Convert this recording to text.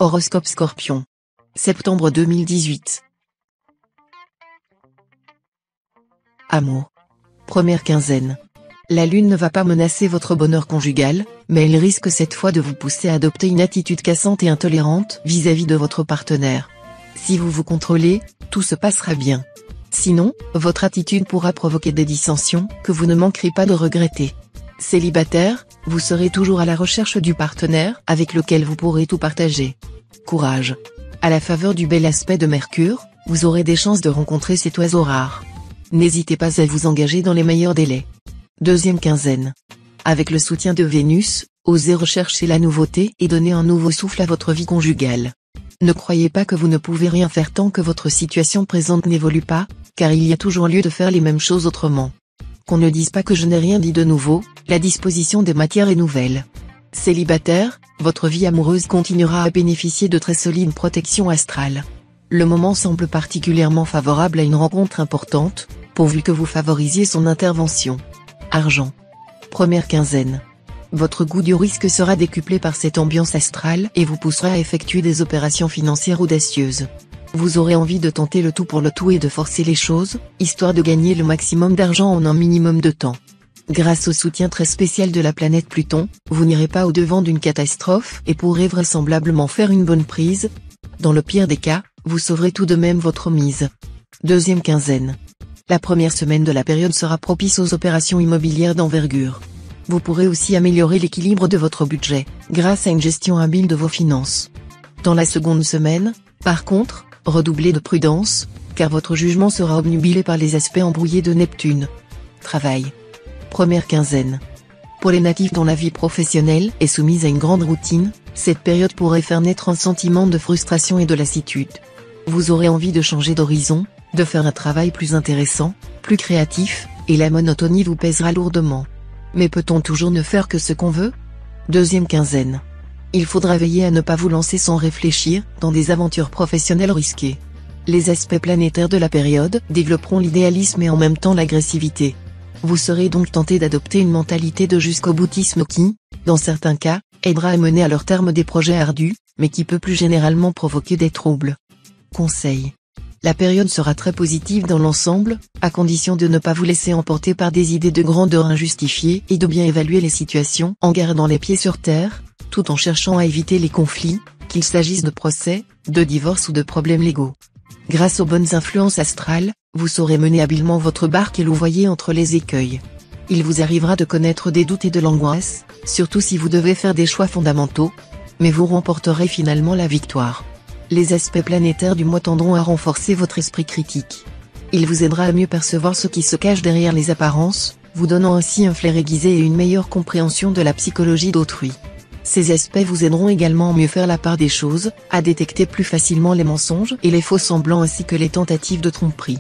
Horoscope Scorpion. Septembre 2018. Amour. Première quinzaine. La lune ne va pas menacer votre bonheur conjugal, mais elle risque cette fois de vous pousser à adopter une attitude cassante et intolérante vis-à-vis de votre partenaire. Si vous vous contrôlez, tout se passera bien. Sinon, votre attitude pourra provoquer des dissensions que vous ne manquerez pas de regretter. Célibataire, vous serez toujours à la recherche du partenaire avec lequel vous pourrez tout partager. Courage. À la faveur du bel aspect de Mercure, vous aurez des chances de rencontrer cet oiseau rare. N'hésitez pas à vous engager dans les meilleurs délais. Deuxième quinzaine. Avec le soutien de Vénus, osez rechercher la nouveauté et donner un nouveau souffle à votre vie conjugale. Ne croyez pas que vous ne pouvez rien faire tant que votre situation présente n'évolue pas, car il y a toujours lieu de faire les mêmes choses autrement. Qu'on ne dise pas que je n'ai rien dit de nouveau, la disposition des matières est nouvelle. Célibataire, votre vie amoureuse continuera à bénéficier de très solides protections astrales. Le moment semble particulièrement favorable à une rencontre importante, pourvu que vous favorisiez son intervention. Argent. Première quinzaine. Votre goût du risque sera décuplé par cette ambiance astrale et vous poussera à effectuer des opérations financières audacieuses. Vous aurez envie de tenter le tout pour le tout et de forcer les choses, histoire de gagner le maximum d'argent en un minimum de temps. Grâce au soutien très spécial de la planète Pluton, vous n'irez pas au-devant d'une catastrophe et pourrez vraisemblablement faire une bonne prise. Dans le pire des cas, vous sauverez tout de même votre mise. Deuxième quinzaine. La première semaine de la période sera propice aux opérations immobilières d'envergure. Vous pourrez aussi améliorer l'équilibre de votre budget, grâce à une gestion habile de vos finances. Dans la seconde semaine, par contre, redoublez de prudence, car votre jugement sera obnubilé par les aspects embrouillés de Neptune. Travail. Première quinzaine. Pour les natifs dont la vie professionnelle est soumise à une grande routine, cette période pourrait faire naître un sentiment de frustration et de lassitude. Vous aurez envie de changer d'horizon, de faire un travail plus intéressant, plus créatif, et la monotonie vous pèsera lourdement. Mais peut-on toujours ne faire que ce qu'on veut? Deuxième quinzaine. Il faudra veiller à ne pas vous lancer sans réfléchir dans des aventures professionnelles risquées. Les aspects planétaires de la période développeront l'idéalisme et en même temps l'agressivité. Vous serez donc tenté d'adopter une mentalité de jusqu'au boutisme qui, dans certains cas, aidera à mener à leur terme des projets ardus, mais qui peut plus généralement provoquer des troubles. Conseil. La période sera très positive dans l'ensemble, à condition de ne pas vous laisser emporter par des idées de grandeur injustifiées et de bien évaluer les situations en gardant les pieds sur terre, tout en cherchant à éviter les conflits, qu'il s'agisse de procès, de divorce ou de problèmes légaux. Grâce aux bonnes influences astrales, vous saurez mener habilement votre barque et louvoyer entre les écueils. Il vous arrivera de connaître des doutes et de l'angoisse, surtout si vous devez faire des choix fondamentaux, mais vous remporterez finalement la victoire. Les aspects planétaires du mois tendront à renforcer votre esprit critique. Il vous aidera à mieux percevoir ce qui se cache derrière les apparences, vous donnant ainsi un flair aiguisé et une meilleure compréhension de la psychologie d'autrui. Ces aspects vous aideront également à mieux faire la part des choses, à détecter plus facilement les mensonges et les faux semblants ainsi que les tentatives de tromperie.